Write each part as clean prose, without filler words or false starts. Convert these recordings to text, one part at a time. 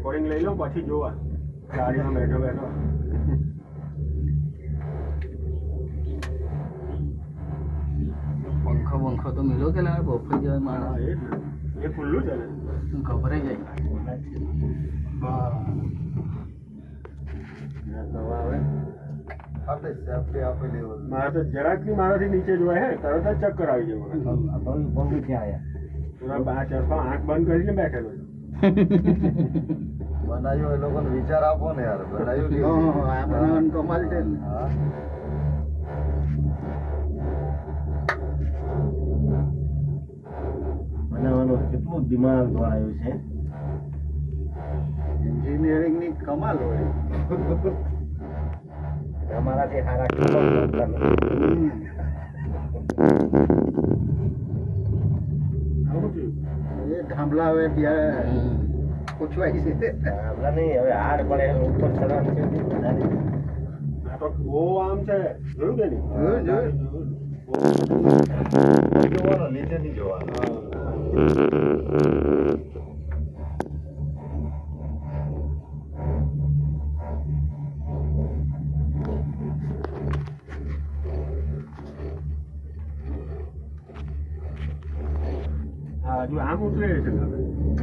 Recording લઈ લઉં પછી જોવા ગાડીમાં બેઠો બેઠો પંખો તો મિલો કે લાવે બફાઈ જાય મારા એ જ ને એ ખુલ્લું છે ને ગભરાઈ જાય મારે તો જરાક ની મારાથી નીચે જોવાય હે તરત જ ચક્કર આવી જાય પૂરા 5 આંખ બંધ કરીને બેઠેલો બનાવ્યો એ લોકોને વિચાર આપો ને યાર બનાવ્યું કમાલ છે ને બનાવવાનો કેટલું દિમાગ વાળ્યું છે એન્જિનિયરિંગ ની કમાલ હોય અમારાથી સારા એ ધાંભલા હવે પૂછવાય છે આપણા નહીં હવે હાર પડે ઉપર ચડવાનું છે આ તો બહુ આમ છે જોયું કે નહીં જોવાનો નીચે નહીં જોવાનો હા જો આમ ઉતરે છે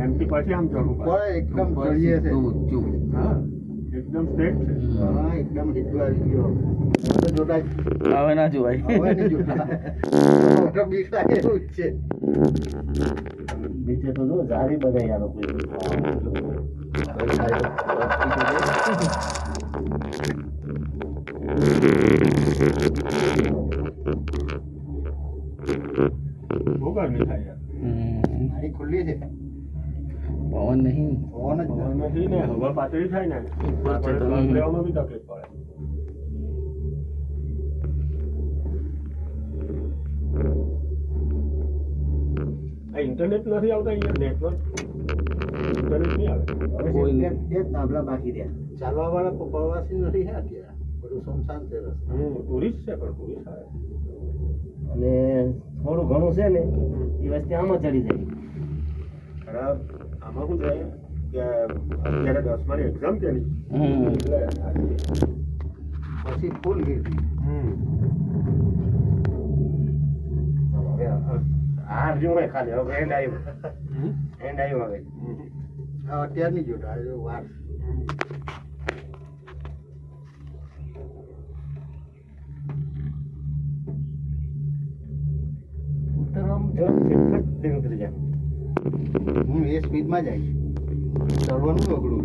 એમથી પછી આમ ચડવું પડે. એકદમ ચડીએ છે હા એકદમ સ્ટ્રેટ છે હા એકદમ સીધું આવી ગયો તો જોતા હવે ના જોવાય હવે નહીં જોતા તો બીક લાગે એવું જ છે નીચે તો જો જાળી બનાવી આ લોકો બહુ ગરમી થાય યાર ગાડી ખુલ્લી છે પવન નહીં પવન જ પવન નથી ને હવા પાતળી થાય ને ઉપર છે તો શ્વાસ લેવામાં બી તકલીફ પડે આ ઇન્ટરનેટ નથી આવતા અહીંયા નેટવર્ક ઇન્ટરનેટ નહીં આવે કોઈ બે ધાબળા બાકી રહ્યા ચાલવા વાળા પ્રવાસી નથી હે અત્યારે બધું સુમસાન છે રસ્તો ટુરિસ્ટ છે પણ ટુરિસ્ટ આવે અને થોડું ઘણું છે ને એ વસ્તુ આમાં ચડી જાય ખરાબ આમાં શું છે કે અત્યારે 10માની એક્ઝામ કે નહીં એટલે પછી ફૂલ ગીરતી હાર જોવાય ખાલી હવે એન્ડ આવ્યું હવે અત્યારે નહીં જોતા આ જો વાર ઉતરી જાય હું એ સ્પીડમાં જાય ચડવાનું અઘરું